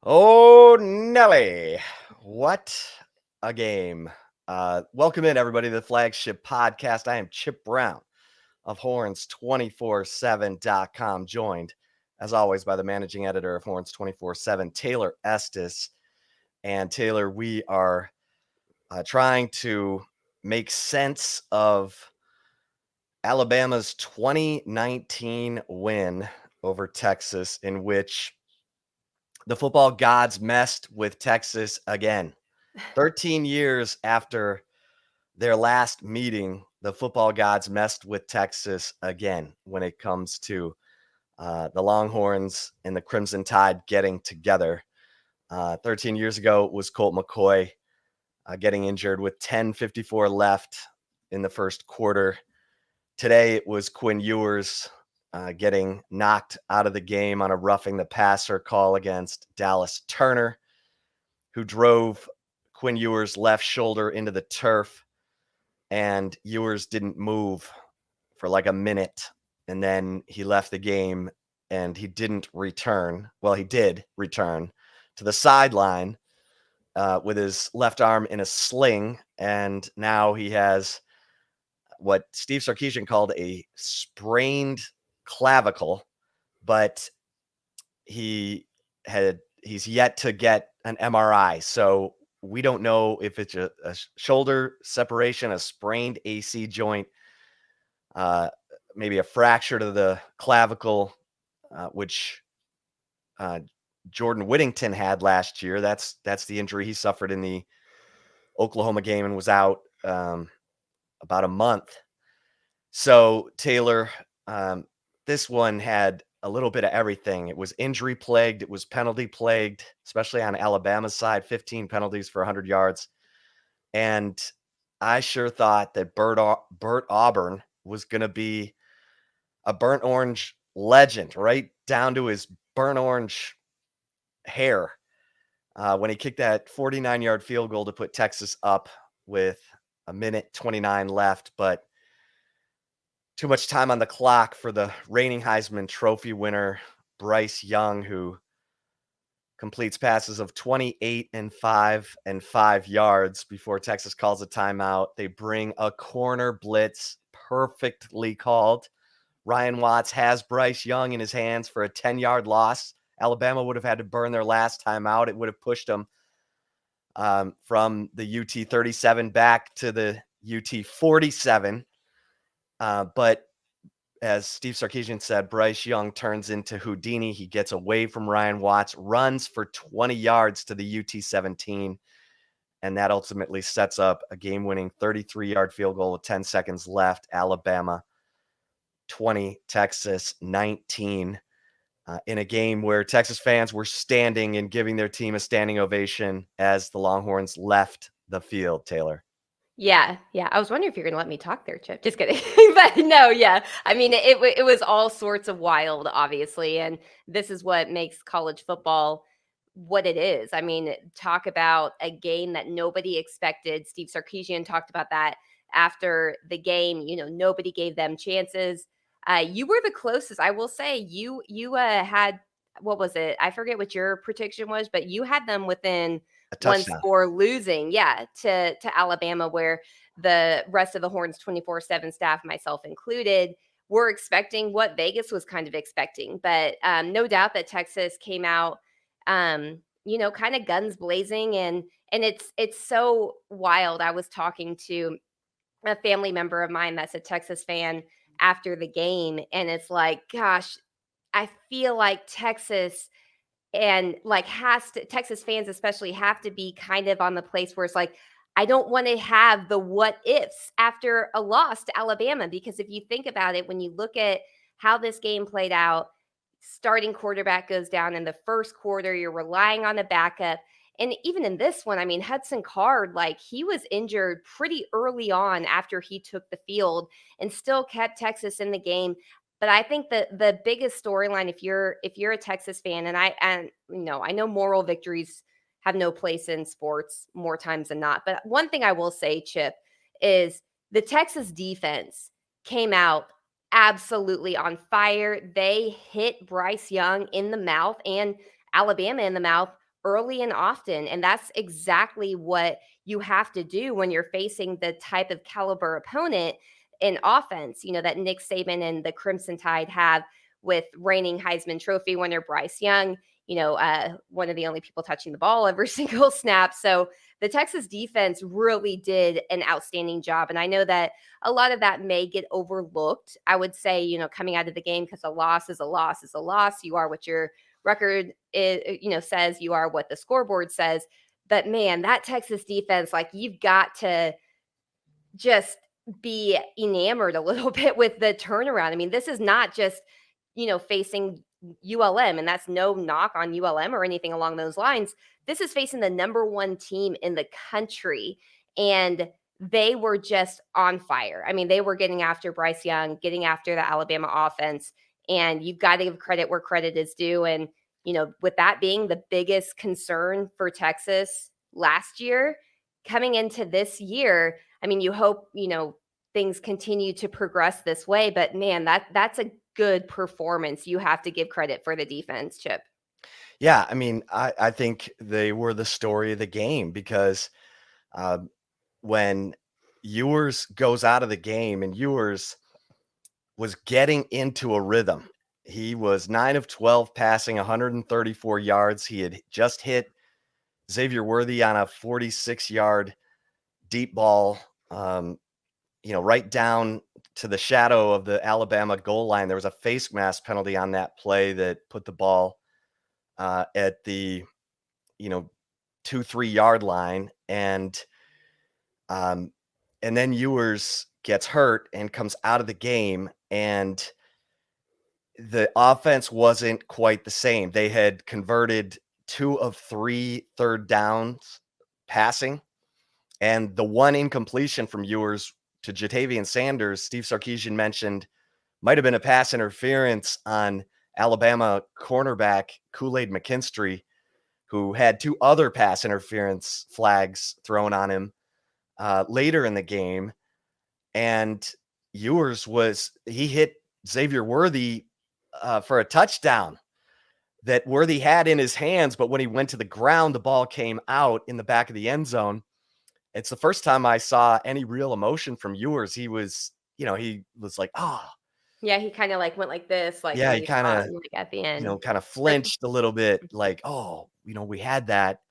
Oh, Nelly. What a game. Welcome in, everybody, to the flagship podcast. I am Chip Brown of Horns247.com, joined, as always, by the managing editor of Horns247, Taylor Estes. And Taylor, we are trying to make sense of Alabama's 2019 win over Texas, in which the football gods messed with Texas again. 13 years after their last meeting, the football gods messed with Texas again when it comes to the Longhorns and the Crimson Tide getting together. 13 years ago was Colt McCoy getting injured with 10:54 left in the first quarter. Today it was Quinn Ewers getting knocked out of the game on a roughing the passer call against Dallas Turner, who drove Quinn Ewers' left shoulder into the turf, and Ewers didn't move for like a minute, and then he left the game and he didn't return. Well, he did return to the sideline with his left arm in a sling, and now he has what Steve Sarkisian called a sprained clavicle, but he's yet to get an MRI. So we don't know if it's a shoulder separation, a sprained AC joint, maybe a fracture to the clavicle, which Jordan Whittington had last year. That's the injury he suffered in the Oklahoma game and was out about a month. So Taylor, this one had a little bit of everything. It was injury plagued. It was penalty plagued, especially on Alabama's side, 15 penalties for 100 yards. And I sure thought that Bert Auburn was going to be a burnt orange legend, right down to his burnt orange hair when he kicked that 49-yard field goal to put Texas up with a minute 29 left. But too much time on the clock for the reigning Heisman Trophy winner, Bryce Young, who completes passes of 28 and 5 yards before Texas calls a timeout. They bring a corner blitz, perfectly called. Ryan Watts has Bryce Young in his hands for a 10-yard loss. Alabama would have had to burn their last timeout. It would have pushed them from the UT 37 back to the UT 47. But as Steve Sarkisian said, Bryce Young turns into Houdini. He gets away from Ryan Watts, runs for 20 yards to the UT 17, and that ultimately sets up a game-winning 33-yard field goal with 10 seconds left. Alabama 20, Texas 19, in a game where Texas fans were standing and giving their team a standing ovation as the Longhorns left the field, Taylor. Yeah. I was wondering if you're going to let me talk there, Chip. Just kidding. But no, yeah. I mean, it was all sorts of wild, obviously. And this is what makes college football what it is. I mean, talk about a game that nobody expected. Steve Sarkisian talked about that after the game. Nobody gave them chances. You were the closest, I will say. You had, what was it? I forget what your prediction was, but you had them within A one touchdown. score losing, to Alabama, where the rest of the Horns 24/7 staff, myself included, were expecting what Vegas was kind of expecting. But no doubt that Texas came out, kind of guns blazing, and it's so wild. I was talking to a family member of mine that's a Texas fan after the game, and it's like, gosh, I feel like Texas and Texas fans especially have to be kind of on the place where it's like, I don't want to have the what ifs after a loss to Alabama, because if you think about it, when you look at how this game played out, starting quarterback goes down in the first quarter, you're relying on a backup. And even in this one, I mean, Hudson Card, he was injured pretty early on after he took the field and still kept Texas in the game. But I think the biggest storyline, if you're a Texas fan, and I know moral victories have no place in sports more times than not. But one thing I will say, Chip, is the Texas defense came out absolutely on fire. They hit Bryce Young in the mouth and Alabama in the mouth early and often. And that's exactly what you have to do when you're facing the type of caliber opponent in offense, that Nick Saban and the Crimson Tide have with reigning Heisman Trophy winner Bryce Young, one of the only people touching the ball every single snap. So the Texas defense really did an outstanding job. And I know that a lot of that may get overlooked. I would say, coming out of the game, because a loss is a loss is a loss. You are what your record is, says. You are what the scoreboard says. But man, that Texas defense, like, you've got to just be enamored a little bit with the turnaround. I mean, this is not just, facing ULM, and that's no knock on ULM or anything along those lines. This is facing the number one team in the country, and they were just on fire. I mean, they were getting after Bryce Young, getting after the Alabama offense, and you've got to give credit where credit is due. And, with that being the biggest concern for Texas last year, coming into this year, I mean, you hope, things continue to progress this way, but man, that's a good performance. You have to give credit for the defense, Chip. Yeah, I mean, I think they were the story of the game because when Ewers goes out of the game, and Ewers was getting into a rhythm. He was 9 of 12 passing 134 yards. He had just hit Xavier Worthy on a 46-yard deep ball, right down to the shadow of the Alabama goal line. There was a face mask penalty on that play that put the ball at the 2-3 yard line, and then Ewers gets hurt and comes out of the game, and the offense wasn't quite the same. They had converted 2 of 3 third downs passing, and the one incompletion from Ewers to Jatavian Sanders, Steve Sarkisian mentioned, might have been a pass interference on Alabama cornerback Kool-Aid McKinstry, who had 2 other pass interference flags thrown on him later in the game. And Ewers he hit Xavier Worthy for a touchdown that Worthy had in his hands, but when he went to the ground, the ball came out in the back of the end zone. It's the first time I saw any real emotion from Ewers. He was like, oh. Yeah, he kind of like went like this, like Yeah, when he he kind saw of, him, like at the end. kind of flinched a little bit, like, oh, we had that.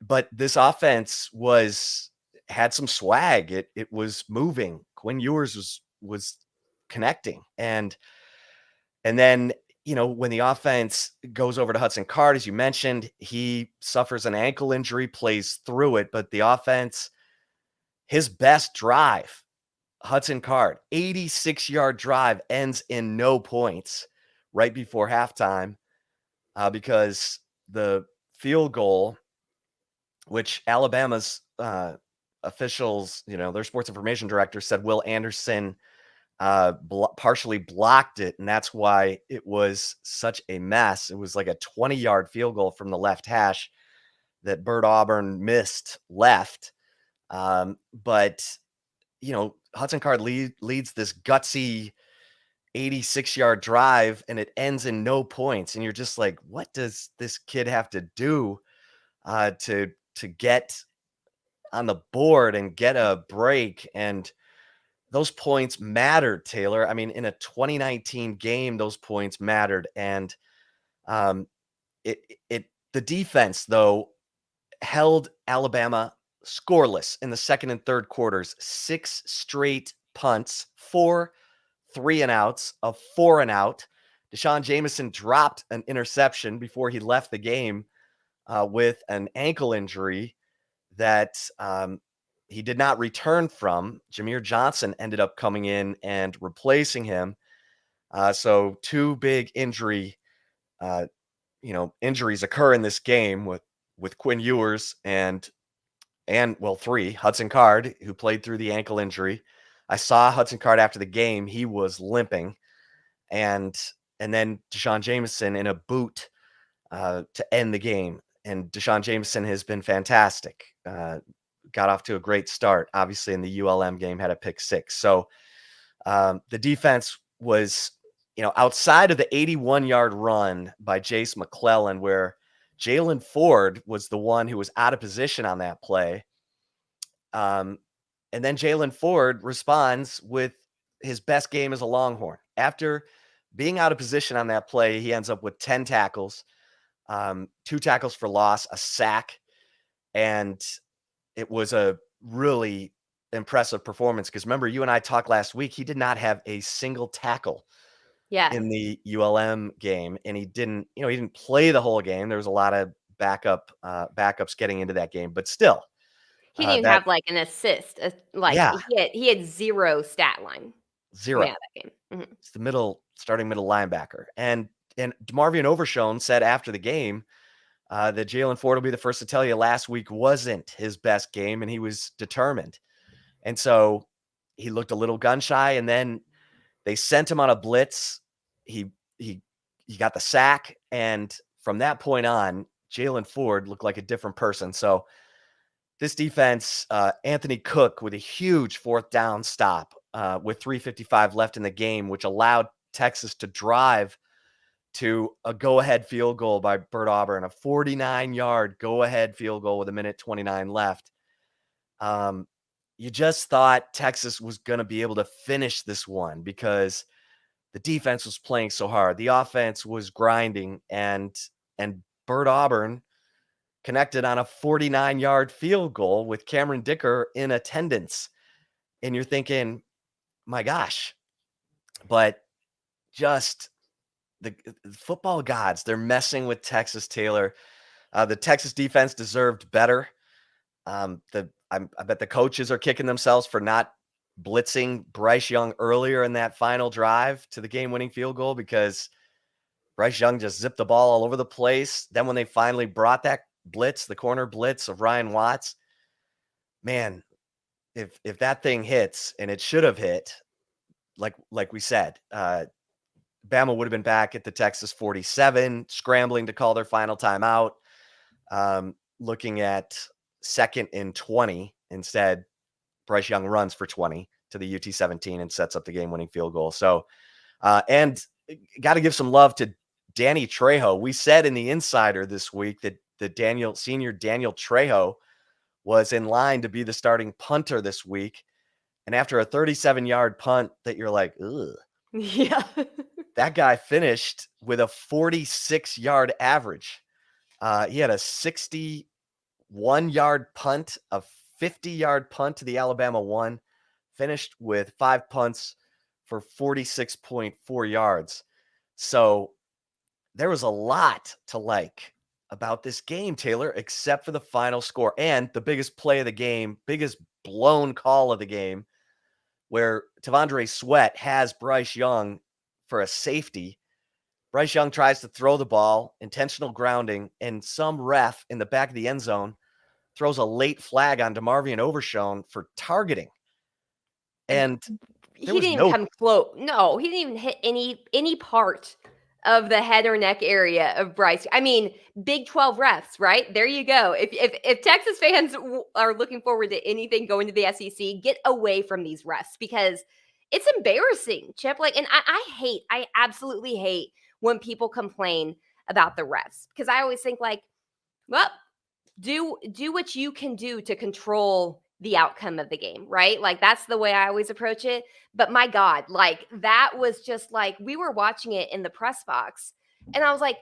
But this offense had some swag. It was moving. Quinn Ewers was connecting. And then, when the offense goes over to Hudson Card, as you mentioned, he suffers an ankle injury, plays through it, but the offense, his best drive, Hudson Card, 86-yard drive, ends in no points right before halftime because the field goal, which Alabama's officials, their sports information director said Will Anderson partially blocked it, and that's why it was such a mess. It was like a 20-yard field goal from the left hash that Bert Auburn missed left. But Hudson Card leads this gutsy 86-yard drive, and it ends in no points. And you're just like, what does this kid have to do to get on the board and get a break? And those points mattered, Taylor. I mean, in a 2019 game, those points mattered. And the defense, though, held Alabama scoreless in the second and third quarters. 6 straight punts, 4 3-and-outs, a 4-and-out. Deshaun Jameson dropped an interception before he left the game with an ankle injury that he did not return from. Jameer Johnson ended up coming in and replacing him. So 2 big injuries occur in this game with Quinn Ewers and 3, Hudson Card, who played through the ankle injury. I saw Hudson Card after the game. He was limping. And then Deshaun Jameson in a boot to end the game. And Deshaun Jameson has been fantastic. Got off to a great start. Obviously, in the ULM game, had a pick 6. So the defense was, outside of the 81-yard run by Jace McClellan, where Jalen Ford was the one who was out of position on that play. And then Jalen Ford responds with his best game as a Longhorn. After being out of position on that play, he ends up with 10 tackles, 2 tackles for loss, a sack, and it was a really impressive performance because remember, you and I talked last week, he did not have a single tackle in Yes. the ULM game, and he didn't play the whole game. There was a lot of backups getting into that game, but still, He didn't even that have, like, an assist, like, yeah, he had 0 stat line coming 0. out of that game. Mhm. It's the starting middle linebacker. And DeMarvion Overshone said after the game that Jalen Ford will be the first to tell you last week wasn't his best game, and he was determined. And so he looked a little gun shy, and then they sent him on a blitz. He he he got the sack, and from that point on, Jalen Ford looked like a different person. So this defense, Anthony Cook with a huge 4th down stop with 3:55 left in the game, which allowed Texas to drive to a go-ahead field goal by Bert Auburn, a 49-yard go-ahead field goal with 1:29 left. Um, you just thought Texas was going to be able to finish this one because the defense was playing so hard. The offense was grinding, and Bert Auburn connected on a 49-yard field goal with Cameron Dicker in attendance. And you're thinking, my gosh, but just the football gods, they're messing with Texas, Taylor. The Texas defense deserved better. I bet the coaches are kicking themselves for not blitzing Bryce Young earlier in that final drive to the game-winning field goal because Bryce Young just zipped the ball all over the place. Then when they finally brought that blitz, the corner blitz of Ryan Watts, man, if that thing hits, and it should have hit, like we said, Bama would have been back at the Texas 47, scrambling to call their final timeout, looking at 2nd and 20. Instead, Bryce Young runs for 20 to the UT 17 and sets up the game-winning field goal. So, and got to give some love to Danny Trejo. We said in the Insider this week that senior Daniel Trejo was in line to be the starting punter this week. And after a 37-yard punt that you're like, ugh, Yeah. that guy finished with a 46-yard average. He had a 61-yard punt, a 50-yard punt to the Alabama 1, finished with 5 punts for 46.4 yards. So there was a lot to like about this game, Taylor, except for the final score and the biggest play of the game, biggest blown call of the game, where Tavondre Sweat has Bryce Young for a safety. Bryce Young tries to throw the ball, intentional grounding, and some ref in the back of the end zone throws a late flag on DeMarvion Overshone for targeting. And there He was didn't even no come close. No, he didn't even hit any part of the head or neck area of Bryce. I mean, Big 12 refs, right? There you go. If Texas fans are looking forward to anything going to the SEC, get away from these refs because it's embarrassing, Chip. Like, and I absolutely hate when people complain about the refs because I always think like, well, do what you can do to control the outcome of the game, right? Like that's the way I always approach it. But my God, like that was just like we were watching it in the press box and I was like,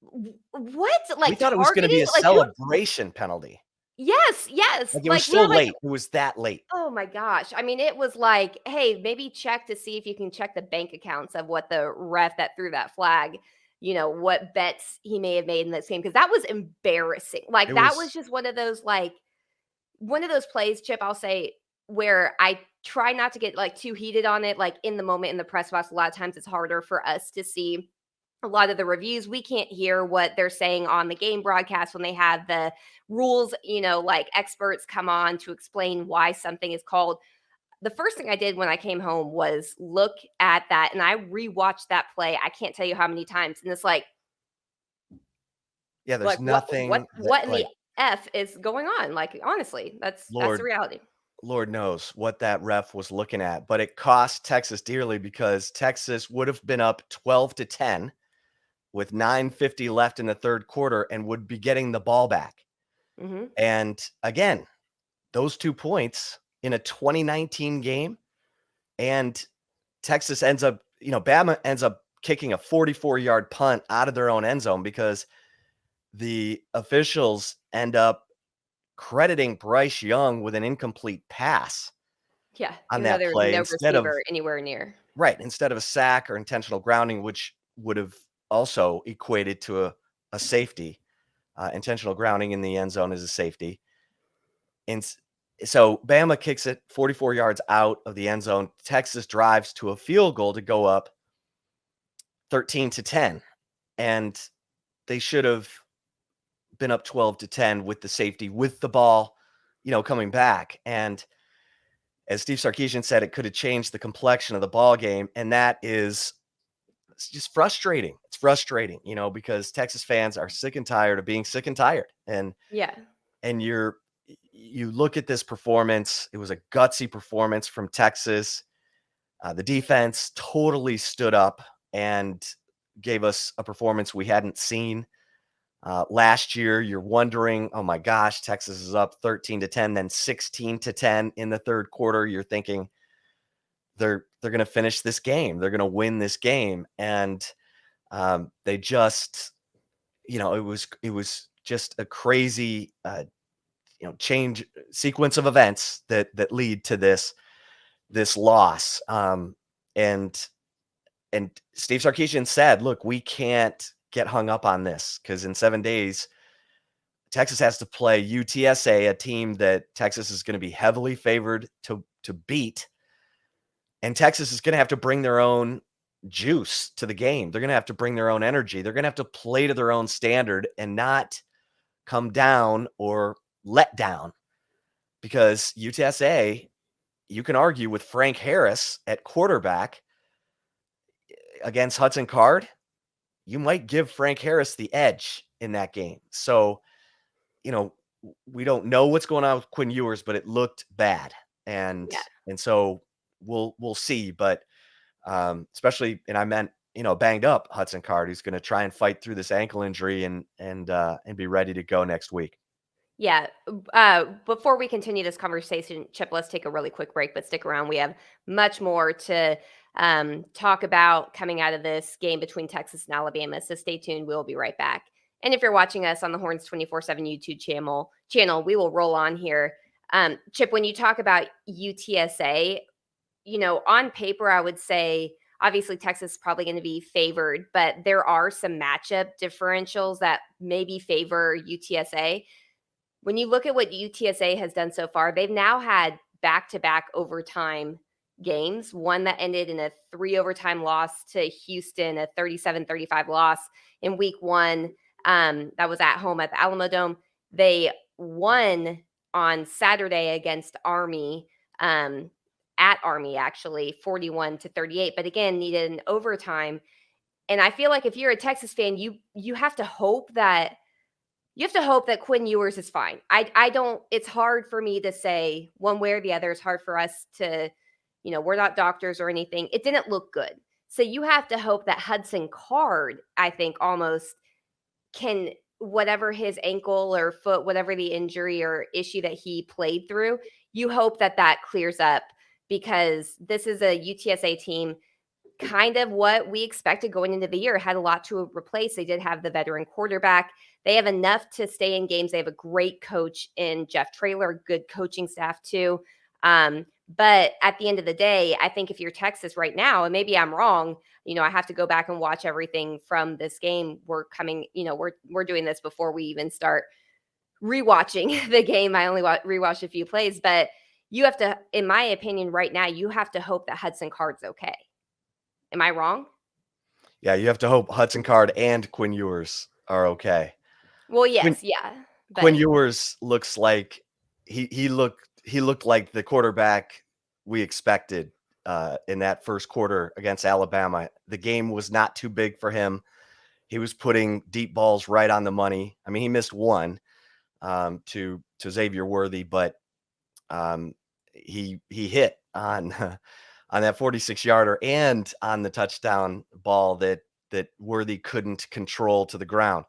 what? we Like thought it was going to be targeting? a Like who? celebration penalty. Yes, yes. Like it was Like so we're like, late. It was that late. oh my gosh. I mean, it was like, hey, maybe check to see if you can check the bank accounts of what the ref that threw that flag, what bets he may have made in this game. Cause that was embarrassing. It Like that was was just one of those plays, Chip, I'll say, where I try not to get like too heated on it, like in the moment in the press box. A lot of times it's harder for us to see a lot of the reviews. We can't hear what they're saying on the game broadcast when they have the rules, like experts come on to explain why something is called. The first thing I did when I came home was look at that and I rewatched that play. I can't tell you how many times. And it's yeah, there's like what what nothing that what in the like F is going on? Like honestly, that's the Lord reality. Lord knows what that ref was looking at, but it cost Texas dearly because Texas would have been up 12-10 with 9:50 left in the third quarter and would be getting the ball back. Hmm. And again, those 2 points in a 2019 game, and Texas ends up, Bama ends up kicking a 44-yard punt out of their own end zone because the officials end up crediting Bryce Young with an incomplete pass Yeah, on even though that there was play no instead of receiver anywhere near. instead of a sack or intentional grounding, which would have also equated to a safety. Intentional grounding in the end zone is a safety. And so Bama kicks it 44 yards out of the end zone. Texas drives to a field goal to go up 13-10. And they should have been up 12-10 with the safety, with the ball, coming back. And as Steve Sarkisian said, it could have changed the complexion of the ball game. And that is, it's just frustrating. It's frustrating, because Texas fans are sick and tired of being sick and tired. Yeah. And you look at this performance. It was a gutsy performance from Texas. The defense totally stood up and gave us a performance we hadn't seen last year. You're wondering, oh my gosh, Texas is up 13-10, then 16-10 in the third quarter. You're thinking they're going to finish this game. They're going to win this game. And they just, it was just a crazy, change sequence of events that lead to this loss. And Steve Sarkisian said, look, we can't get hung up on this because in 7 days, Texas has to play UTSA, a team that Texas is going to be heavily favored to beat. And Texas is going to have to bring their own juice to the game. They're going to have to bring their own energy. They're going to have to play to their own standard and not come down or let down, because UTSA, you can argue with Frank Harris at quarterback against Hudson Card, you might give Frank Harris the edge in that game. So, we don't know what's going on with Quinn Ewers, but it looked bad. And Yeah. so we'll see. But especially, and I meant, banged up Hudson Card, who's going to try and fight through this ankle injury and be ready to go next week. Yeah. Before we continue this conversation, Chip, let's take a really quick break, but stick around. We have much more to talk about coming out of this game between Texas and Alabama. So stay tuned. We'll be right back. And if you're watching us on the Horns 24/7 YouTube channel, we will roll on here. Chip, when you talk about UTSA, on paper, I would say obviously Texas is probably going to be favored, but there are some matchup differentials that maybe favor UTSA. When you look at what UTSA has done so far, they've now had back-to-back overtime games, one that ended in a 3 overtime loss to Houston, a 37-35 loss in week 1. That was at home at the Alamo Dome. They won on Saturday against Army, at Army actually, 41-38, but again, needed an overtime. And I feel like if you're a Texas fan, you have to hope that Quinn Ewers is fine. I don't, it's hard for me to say one way or the other. It's hard for us to, we're not doctors or anything. It didn't look good. So you have to hope that Hudson Card, I think, almost can, whatever his ankle or foot, whatever the injury or issue that he played through, you hope that clears up, because this is a UTSA team, kind of what we expected going into the year. Had a lot to replace. They did have the veteran quarterback. They have enough to stay in games. They have a great coach in Jeff Traylor, good coaching staff too. But at the end of the day, I think if you're Texas right now, and maybe I'm wrong, I have to go back and watch everything from this game. We're coming, we're doing this before we even start rewatching the game. I only rewatched a few plays, but you have to, in my opinion, right now, you have to hope that Hudson Card's okay. Am I wrong? Yeah, you have to hope Hudson Card and Quinn Ewers are okay. Well, Quinn, yes, yeah, Quinn but Ewers looks like he looked like the quarterback we expected in that first quarter against Alabama. The game was not too big for him. He was putting deep balls right on the money. I mean, he missed one to Xavier Worthy, but he hit on on that 46-yarder and on the touchdown ball that that Worthy couldn't control to the ground.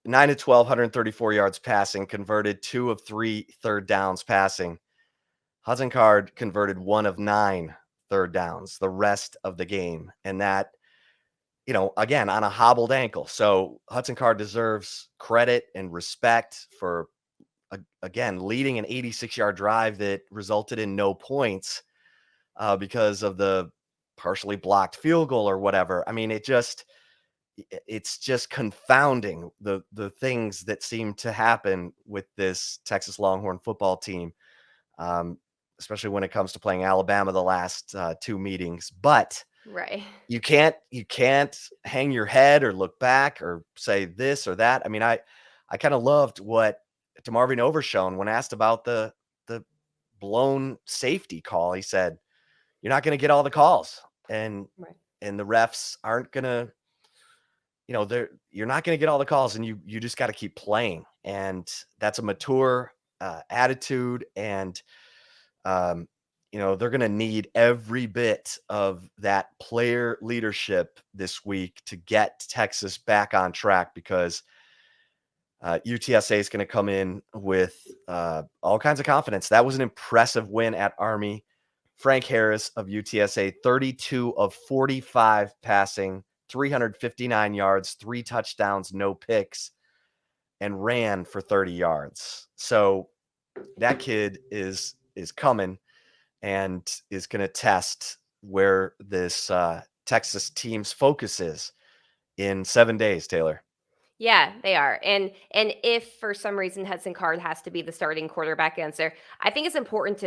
9 to 12, 134 yards passing, converted 2 of 3 third downs passing. Hudson Card converted 1 of 9 third downs the rest of the game. And that, again, on a hobbled ankle. So Hudson Card deserves credit and respect for, again, leading an 86-yard drive that resulted in no points because of the partially blocked field goal or whatever. I mean, it's just confounding the things that seem to happen with this Texas Longhorn football team, especially when it comes to playing Alabama the last 2 meetings. But Right. you can't hang your head or look back or say this or that. I mean, I kind of loved what DeMarvin Overshone, when asked about the blown safety call, he said, "You're not going to get all the calls, and Right. the refs aren't going to, you're not going to get all the calls, and you just got to keep playing." And that's a mature attitude, and they're going to need every bit of that player leadership this week to get Texas back on track, because UTSA is going to come in with all kinds of confidence. That was an impressive win at Army. Frank Harris of UTSA, 32 of 45 passing, 359 yards, 3 touchdowns, no picks, and ran for 30 yards. So that kid is coming and is going to test where this Texas team's focus is in 7 days, Taylor. Yeah, they are. And if for some reason Hudson Card has to be the starting quarterback answer, I think it's important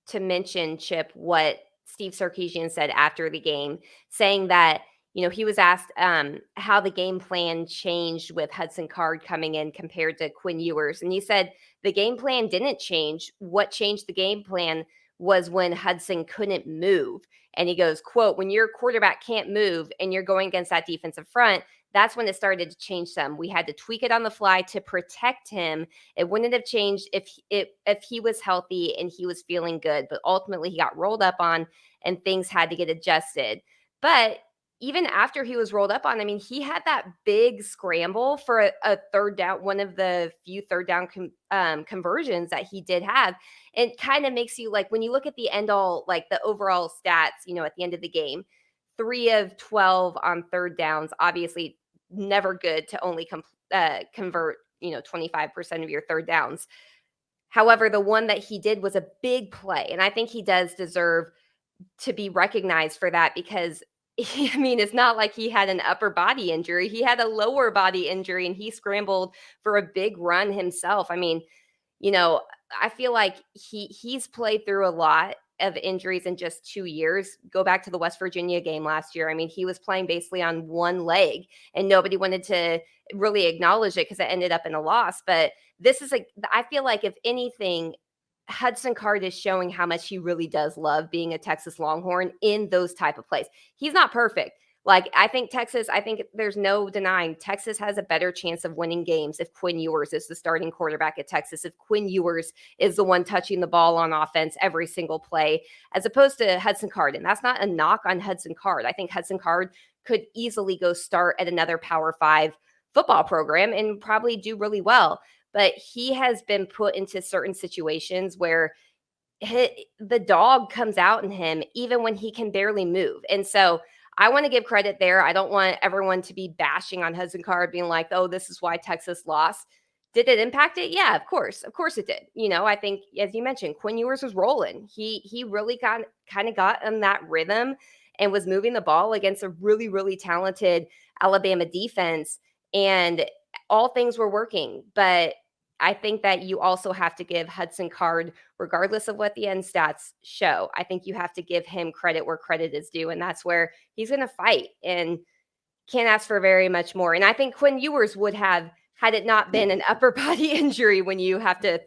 to mention, Chip, what Steve Sarkisian said after the game, saying that, he was asked how the game plan changed with Hudson Card coming in compared to Quinn Ewers. And he said the game plan didn't change. What changed the game plan was when Hudson couldn't move. And he goes, quote, "When your quarterback can't move and you're going against that defensive front, that's when it started to change some. We had to tweak it on the fly to protect him. It wouldn't have changed if he was healthy and he was feeling good, but ultimately he got rolled up on and things had to get adjusted." But even after he was rolled up on, I mean, he had that big scramble for a third down, one of the few third down conversions that he did have. It kind of makes you, like, when you look at the like the overall stats, at the end of the game, 3 of 12 on third downs, obviously never good to only convert 25% of your third downs. However, the one that he did was a big play, and I think he does deserve to be recognized for that, because I mean, it's not like he had an upper body injury. He had a lower body injury, and he scrambled for a big run himself. I mean, you know, I feel like he's played through a lot of injuries in just 2 years. Go back to the West Virginia game last year. I mean, he was playing basically on one leg, and nobody wanted to really acknowledge it because it ended up in a loss. But this is I feel like, if anything, Hudson Card is showing how much he really does love being a Texas Longhorn in those type of plays. He's not perfect. Like, I think there's no denying Texas has a better chance of winning games if Quinn Ewers is the starting quarterback at Texas, if Quinn Ewers is the one touching the ball on offense every single play, as opposed to Hudson Card. And that's not a knock on Hudson Card. I think Hudson Card could easily go start at another Power 5 football program and probably do really well. But he has been put into certain situations where the dog comes out in him even when he can barely move. And so I want to give credit there. I don't want everyone to be bashing on Hudson Card, being like, "Oh, this is why Texas lost." Did it impact it? Yeah, of course. Of course it did. I think, as you mentioned, Quinn Ewers was rolling. He really kind of got in that rhythm and was moving the ball against a really, really talented Alabama defense. And all things were working. But I think that you also have to give Hudson Card, regardless of what the end stats show, I think you have to give him credit where credit is due. And that's where he's going to fight and can't ask for very much more. And I think Quinn Ewers would have, had it not been an upper body injury when you have to,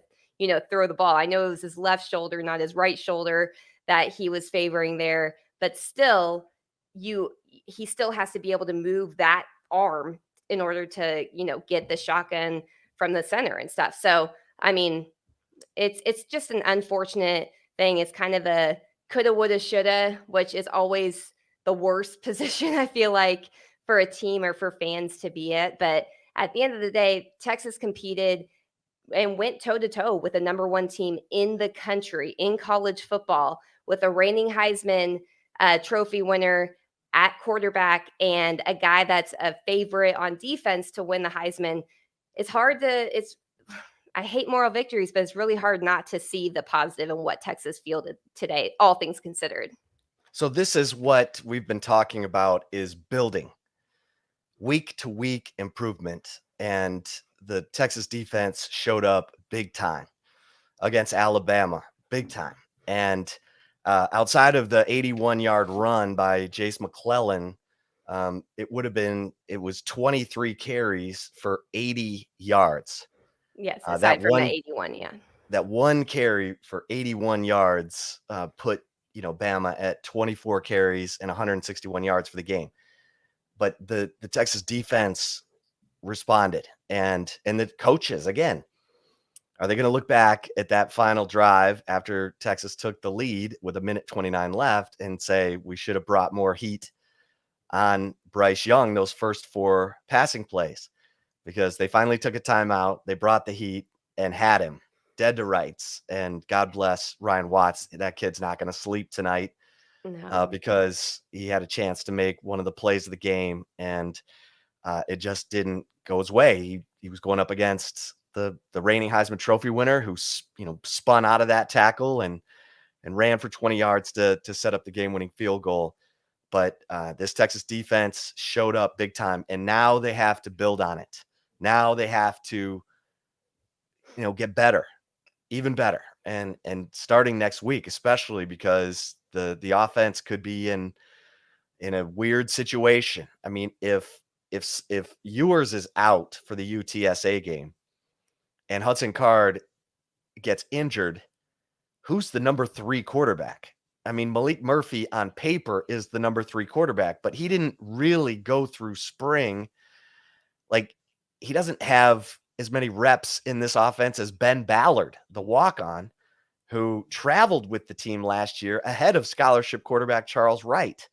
throw the ball. I know it was his left shoulder, not his right shoulder, that he was favoring there, but still, he still has to be able to move that arm in order to, get the shotgun from the center and stuff. So, I mean, it's just an unfortunate thing. It's kind of a coulda, woulda, shoulda, which is always the worst position, I feel like, for a team or for fans to be at. But at the end of the day, Texas competed and went toe to toe with the number one team in the country in college football, with a reigning Heisman Trophy winner at quarterback and a guy that's a favorite on defense to win the Heisman. It's hard to, it's, I hate moral victories, but it's really hard not to see the positive in what Texas fielded today, all things considered. So this is what we've been talking about, is building week to week improvement. And the Texas defense showed up big time against Alabama, big time. And outside of the 81-yard run by Jace McClellan, it was 23 carries for 80 yards. Yes, That aside from the one 81, yeah. that one carry for 81 yards put Bama at 24 carries and 161 yards for the game. But the Texas defense responded, and the coaches, again, are they going to look back at that final drive after Texas took the lead with 1:29 left and say we should have brought more heat on Bryce Young those first 4 passing plays? Because they finally took a timeout, they brought the heat and had him dead to rights. And God bless Ryan Watts. That kid's not going to sleep tonight No. because he had a chance to make one of the plays of the game, and it just didn't go his way. He was going up against the reigning Heisman Trophy winner, who spun out of that tackle and ran for 20 yards to set up the game-winning field goal. But this Texas defense showed up big time, and now they have to build on it. Now they have to, get better, even better, and starting next week, especially because the offense could be in a weird situation. I mean, if Ewers is out for the UTSA game and Hudson Card gets injured, who's the number 3 quarterback? I mean, Malik Murphy on paper is the number 3 quarterback, but he didn't really go through spring. Like, he doesn't have as many reps in this offense as Ben Ballard, the walk-on, who traveled with the team last year ahead of scholarship quarterback Charles Wright.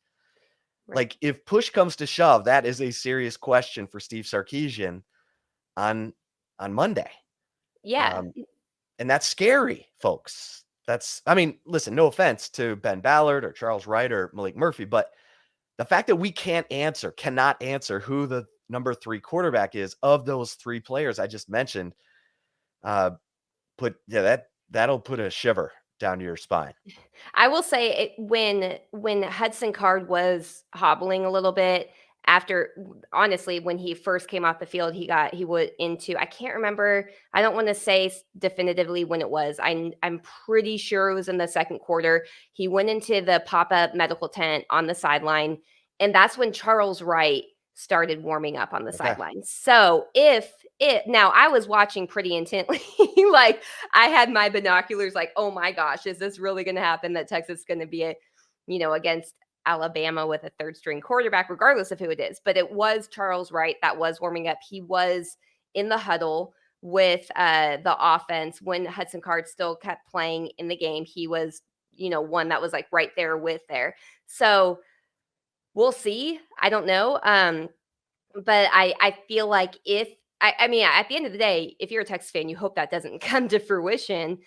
Right. Like, if push comes to shove, that is a serious question for Steve Sarkisian on Monday. Yeah. And that's scary, folks. Listen, no offense to Ben Ballard or Charles Wright or Malik Murphy, but the fact that we cannot answer who the number 3 quarterback is of those 3 players I just mentioned, that'll put a shiver down your spine. I will say it, when Hudson Card was hobbling a little bit after, honestly, when he first came off the field, he went into, I can't remember, I don't want to say definitively when it was. I'm pretty sure it was in the second quarter. He went into the pop-up medical tent on the sideline, and that's when Charles Wright started warming up on the Okay. sideline. So if it now, I was watching pretty intently, like I had my binoculars, like, oh my gosh, is this really going to happen, that Texas is going to be against Alabama with a third string quarterback, regardless of who it is? But it was Charles Wright that was warming up. He was in the huddle with the offense when Hudson Card still kept playing in the game. He was, one that was like right there with there. So we'll see. I don't know. But I feel like if I mean, at the end of the day, if you're a Texas fan, you hope that doesn't come to fruition,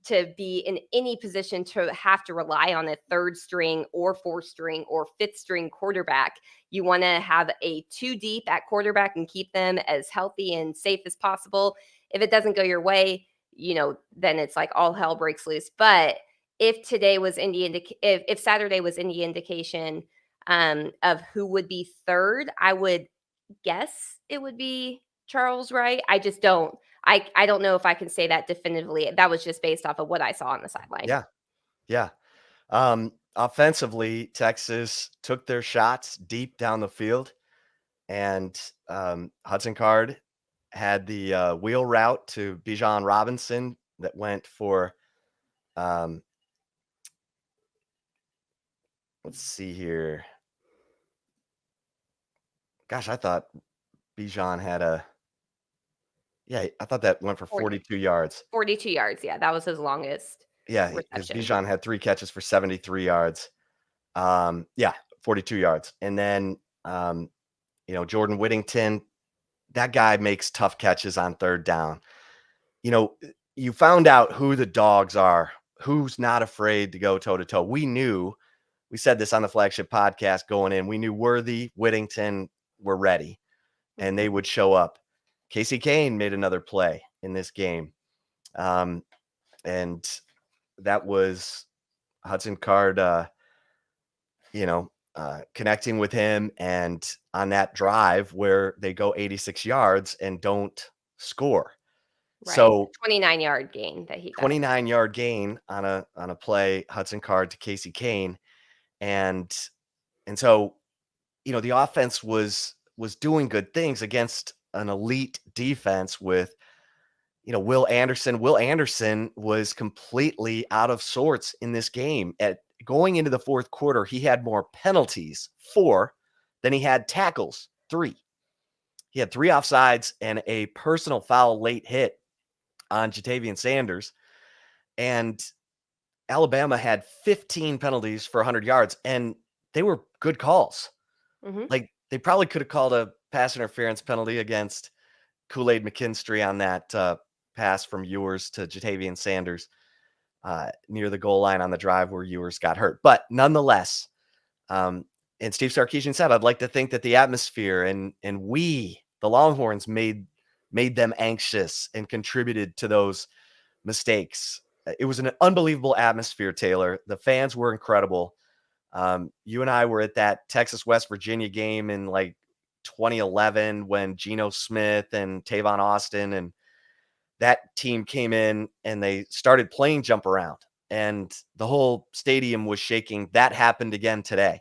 to be in any position to have to rely on a third string or fourth string or fifth string quarterback. You want to have a 2 deep at quarterback and keep them as healthy and safe as possible. If it doesn't go your way, then it's like all hell breaks loose. But if today was if Saturday was any indication of who would be third, I would guess it would be Charles Wright. I just don't. I don't know if I can say that definitively. That was just based off of what I saw on the sideline. Yeah. Yeah. Offensively, Texas took their shots deep down the field, and Hudson Card had the wheel route to Bijan Robinson that went for, let's see here. Gosh, I thought Bijan had I thought that went for 40, 42 yards. 42 yards. Yeah, that was his longest Yeah, because reception. Bijan had 3 catches for 73 yards. 42 yards. And then Jordan Whittington, that guy makes tough catches on third down. You found out who the dogs are, who's not afraid to go toe to toe. We said this on the flagship podcast going in. We knew Worthy, Whittington were ready and they Mhm. would show up. Casey Kane made another play in this game. And that was Hudson Card, connecting with him, and on that drive where they go 86 yards and don't score. Right. So 29-yard gain that he got. 29-yard gain on a play, Hudson Card to Casey Kane. And so, the offense was doing good things against an elite defense with, Will Anderson. Will Anderson was completely out of sorts in this game. At going into the fourth quarter, he had more penalties, 4, than he had tackles, 3. He had 3 offsides and a personal foul late hit on Jatavian Sanders. And Alabama had 15 penalties for 100 yards, and they were good calls. Mhm. Like, they probably could have called a pass interference penalty against Kool-Aid McKinstry on that pass from Ewers to Jatavian Sanders near the goal line on the drive where Ewers got hurt. But nonetheless, and Steve Sarkisian said, I'd like to think that the atmosphere and we, the Longhorns, made them anxious and contributed to those mistakes. It was an unbelievable atmosphere, Taylor. The fans were incredible. You and I were at that Texas West Virginia game in like 2011 when Geno Smith and Tavon Austin and that team came in and they started playing jump around and the whole stadium was shaking. That happened again today.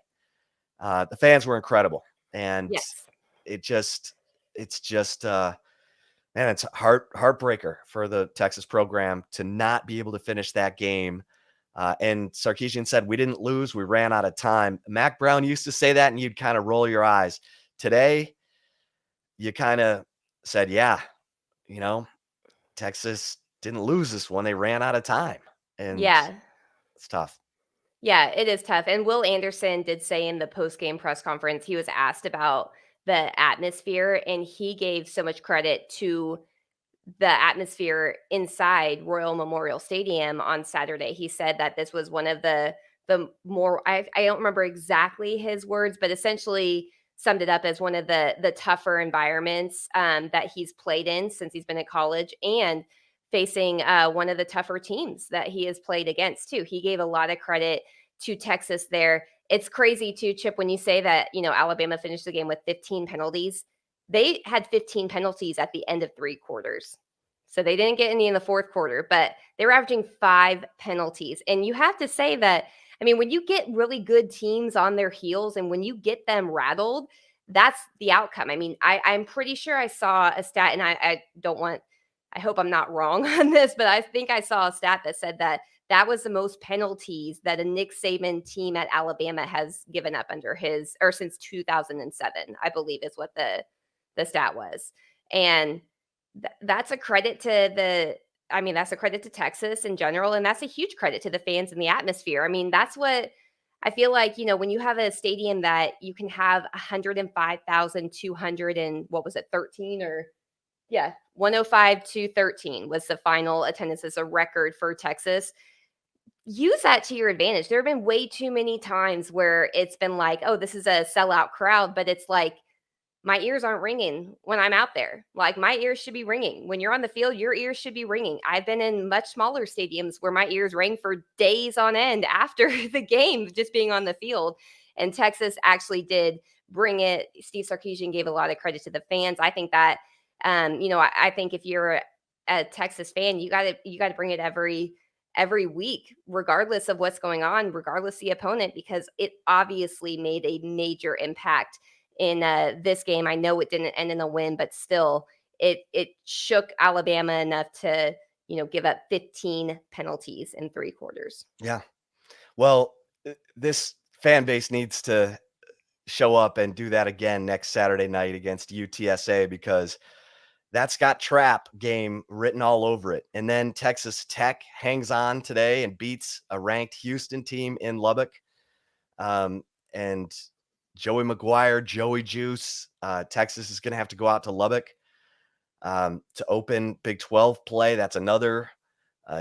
The fans were incredible, and Yes. it's just man, it's heartbreaker for the Texas program to not be able to finish that game. And Sarkisian said, we didn't lose, we ran out of time. Mac Brown used to say that, and you'd kind of roll your eyes. Today, you kind of said, yeah, you know, Texas didn't lose this one. They ran out of time. And Yeah. it's tough. Yeah, it is tough. And Will Anderson did say in the post-game press conference, he was asked about the atmosphere, and he gave so much credit to the atmosphere inside Royal Memorial Stadium on Saturday. He said that this was one of the more I don't remember exactly his words, but essentially summed it up as one of the tougher environments that he's played in since he's been at college, and facing one of the tougher teams that he has played against too. He gave a lot of credit to Texas there. It's crazy too, Chip, when you say that, Alabama finished the game with 15 penalties. They had 15 penalties at the end of 3 quarters. So they didn't get any in the fourth quarter, but they were averaging 5 penalties. And you have to say that, I mean, when you get really good teams on their heels and when you get them rattled, that's the outcome. I mean, I'm pretty sure I saw a stat, and I don't want, I hope I'm not wrong on this, but I think I saw a stat that said that that was the most penalties that a Nick Saban team at Alabama has given up under his, or since 2007, I believe is what the stat was. And that's a credit to that's a credit to Texas in general, and that's a huge credit to the fans and the atmosphere. I mean, that's what I feel like, when you have a stadium that you can have 105,200 and what was it, 13 or yeah, 105 to 13 was the final attendance as a record for Texas. Use that to your advantage. There have been way too many times where it's been like, oh, this is a sellout crowd, but it's like my ears aren't ringing when I'm out there. Like my ears should be ringing. When you're on the field, your ears should be ringing. I've been in much smaller stadiums where my ears rang for days on end after the game, just being on the field. And Texas actually did bring it. Steve Sarkisian gave a lot of credit to the fans. I think that, I think if you're a Texas fan, you got to bring it every week, regardless of what's going on, regardless the opponent, because it obviously made a major impact in this game. I know it didn't end in a win, but still, it shook Alabama enough to give up 15 penalties in 3 quarters. Yeah. Well, this fan base needs to show up and do that again next Saturday night against UTSA, because that's got trap game written all over it. And then Texas Tech hangs on today and beats a ranked Houston team in Lubbock. And Joey McGuire, Joey Juice. Texas is going to have to go out to Lubbock to open Big 12 play. That's another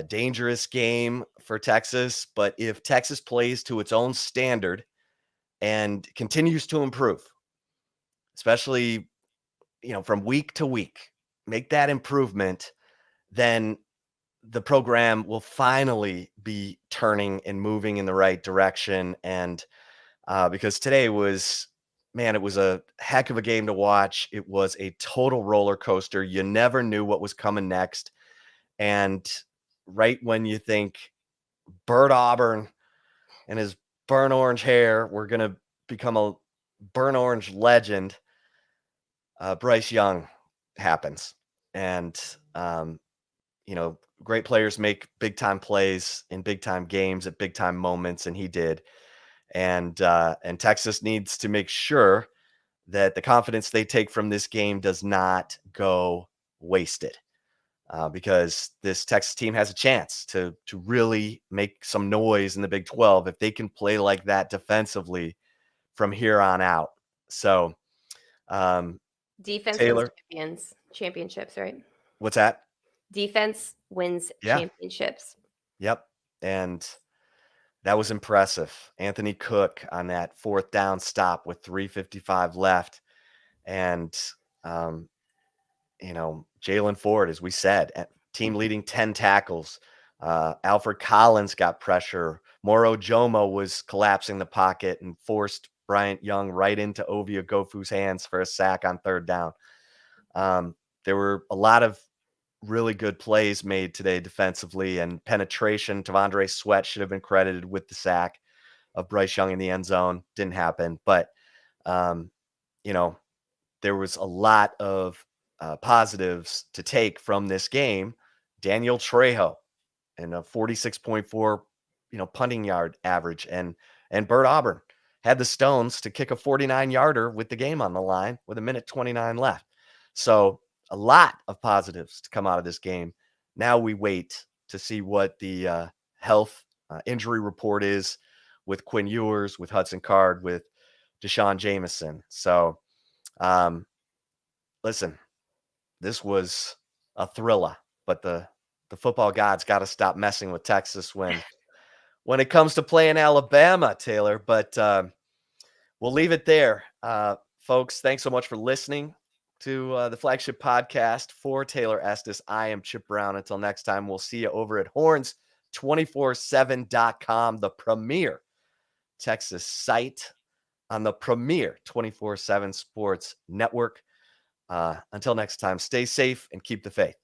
dangerous game for Texas. But if Texas plays to its own standard and continues to improve, especially, from week to week, make that improvement, then the program will finally be turning and moving in the right direction. And because today was, man, it was a heck of a game to watch. It was a total roller coaster. You never knew what was coming next. And right when you think Bert Auburn and his burnt orange hair were going to become a burnt orange legend, Bryce Young happens. And, great players make big time plays in big time games at big time moments, and he did. And Texas needs to make sure that the confidence they take from this game does not go wasted, because this Texas team has a chance to really make some noise in the Big 12 if they can play like that defensively from here on out. So, Defense wins Taylor, championships, right? what's that? Defense wins Yeah. championships. Yep. And that was impressive. Anthony Cook on that 4th down stop with 3:55 left. And, Jalen Ford, as we said, team leading 10 tackles. Alfred Collins got pressure. Moro Jomo was collapsing the pocket and forced Bryant Young right into Ovia Gofu's hands for a sack on 3rd down. There were a lot of really good plays made today defensively, and penetration. Tavondre Sweat should have been credited with the sack of Bryce Young in the end zone. Didn't happen. But, there was a lot of positives to take from this game. Daniel Trejo and a 46.4, punting yard average. And Bert Auburn had the stones to kick a 49-yarder with the game on the line with 1:29 left. So a lot of positives to come out of this game. Now we wait to see what the health injury report is with Quinn Ewers, with Hudson Card, with Deshaun Jameson. So, listen, this was a thriller, but the football gods got to stop messing with Texas when it comes to playing Alabama, Taylor. But we'll leave it there. Folks, thanks so much for listening to the flagship podcast for Taylor Estes. I am Chip Brown. Until next time, we'll see you over at horns247.com, the premier Texas site on the premier 24/7 sports network. Until next time, stay safe and keep the faith.